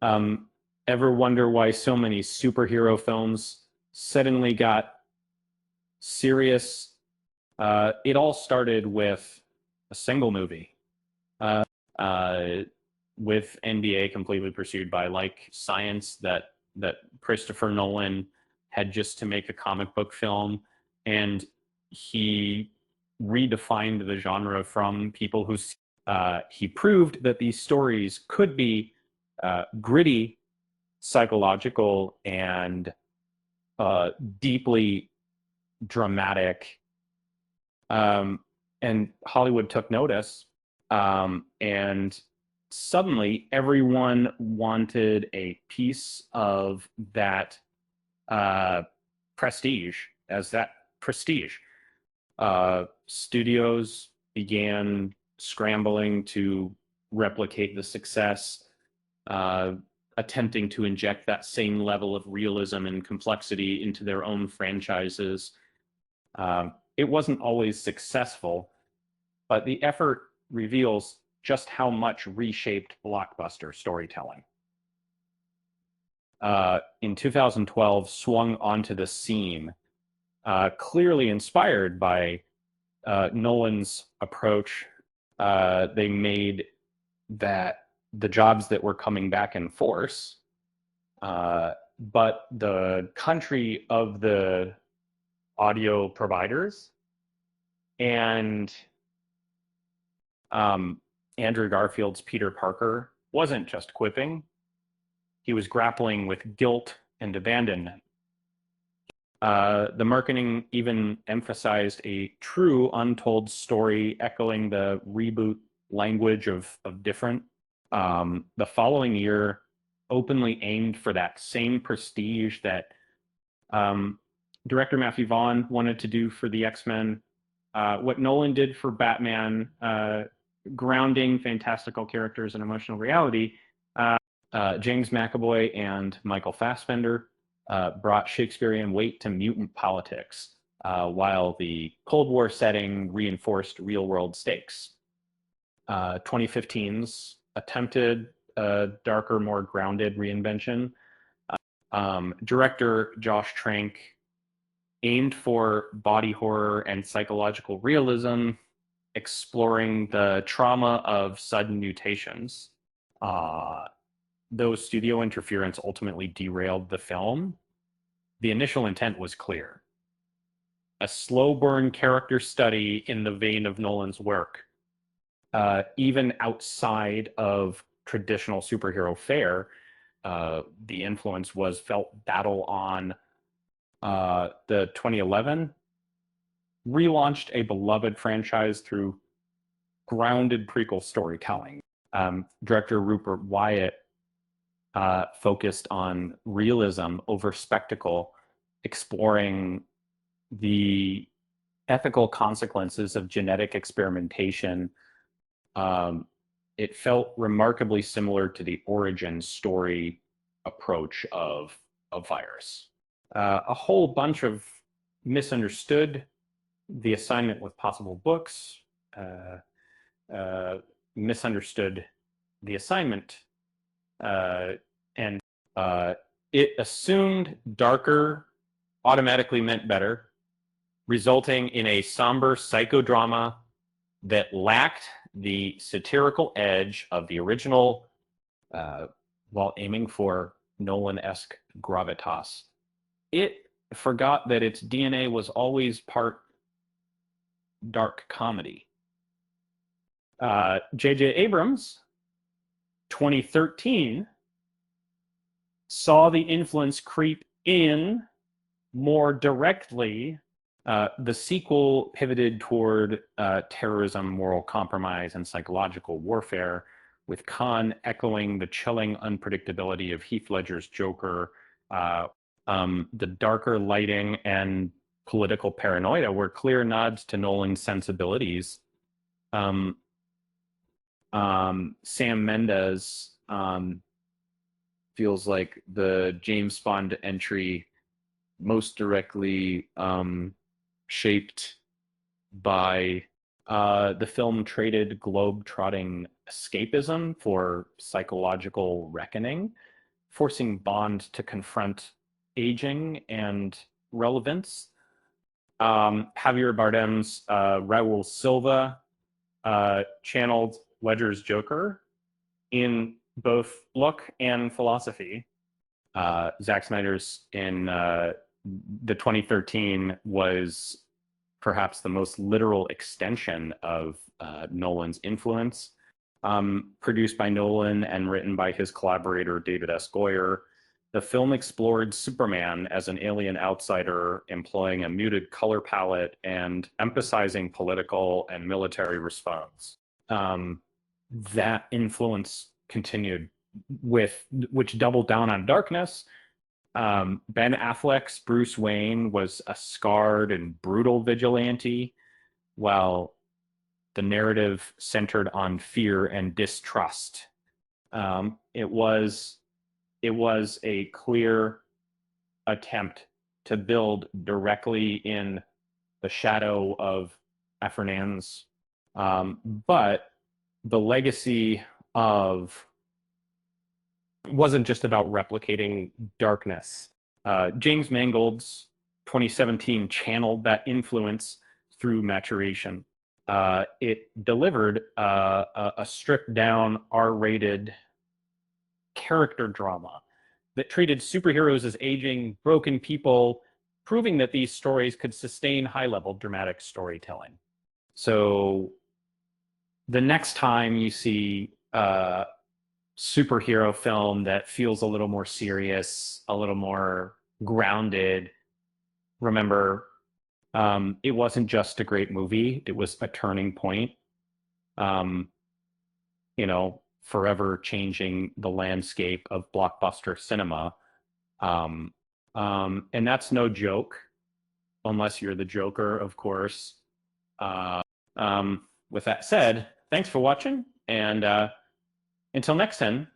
Um, Ever wonder why so many superhero films suddenly got serious? It all started with a single movie, uh, uh, with NBA completely pursued by like science that Christopher Nolan had just to make a comic book film, and he redefined the genre from people who he proved that these stories could be gritty, psychological, and uh, deeply dramatic. Um, and Hollywood took notice, and suddenly everyone wanted a piece of that uh, prestige. As that prestige, studios began scrambling to replicate the success, uh, attempting to inject that same level of realism and complexity into their own franchises. It wasn't always successful, but the effort reveals just how much reshaped blockbuster storytelling. In 2012, swung onto the scene, clearly inspired by Nolan's approach. They made that the jobs that were coming back in force, but the country of the audio providers and um, Andrew Garfield's Peter Parker wasn't just quipping, he was grappling with guilt and abandonment. The marketing even emphasized a true untold story, echoing the reboot language of different. The following year openly aimed for that same prestige that um, director Matthew Vaughn wanted to do for the X-Men, what Nolan did for Batman, grounding fantastical characters in emotional reality. James McAvoy and Michael Fassbender brought Shakespearean weight to mutant politics, while the Cold War setting reinforced real world stakes. 2015's attempted a darker, more grounded reinvention. Director Josh Trank aimed for body horror and psychological realism, exploring the trauma of sudden mutations. Uh, though studio interference ultimately derailed the film, the initial intent was clear: a slow burn character study in the vein of Nolan's work. Even outside of traditional superhero fare, the influence was felt battle on. The 2011 relaunched a beloved franchise through grounded prequel storytelling. Director Rupert Wyatt focused on realism over spectacle, exploring the ethical consequences of genetic experimentation. It felt remarkably similar to the origin story approach of a virus. A whole bunch of misunderstood the assignment with possible books, uh, uh, misunderstood the assignment, uh, and it assumed darker automatically meant better, resulting in a somber psychodrama that lacked the satirical edge of the original, uh, while aiming for Nolan-esque gravitas. It forgot that its DNA was always part dark comedy. J.J. Abrams, 2013, saw the influence creep in more directly. The sequel pivoted toward terrorism, moral compromise, and psychological warfare, with Khan echoing the chilling unpredictability of Heath Ledger's Joker. The darker lighting and political paranoia were clear nods to Nolan's sensibilities. Um, Sam Mendes feels like the James Bond entry most directly shaped by the film traded globe-trotting escapism for psychological reckoning. forcing Bond to confront aging and relevance. Javier Bardem's Raul Silva channeled Ledger's Joker in both look and philosophy. Zack Snyder's in the 2013 was perhaps the most literal extension of Nolan's influence. Produced by Nolan and written by his collaborator David S. Goyer, the film explored Superman as an alien outsider, employing a muted color palette and emphasizing political and military response. That influence continued which doubled down on darkness. Ben Affleck's Bruce Wayne was a scarred and brutal vigilante, while the narrative centered on fear and distrust. It was a clear attempt to build directly in the shadow of Effernan's, but the legacy of wasn't just about replicating darkness. James Mangold's 2017 channeled that influence through maturation. It delivered a stripped down R-rated character drama that treated superheroes as aging, broken people, proving that these stories could sustain high-level dramatic storytelling. So the next time you see a superhero film that feels a little more serious, a little more grounded, remember, it wasn't just a great movie, it was a turning point. Um, forever changing the landscape of blockbuster cinema. And that's no joke, unless you're the Joker, of course. With that said, thanks for watching, and until next time,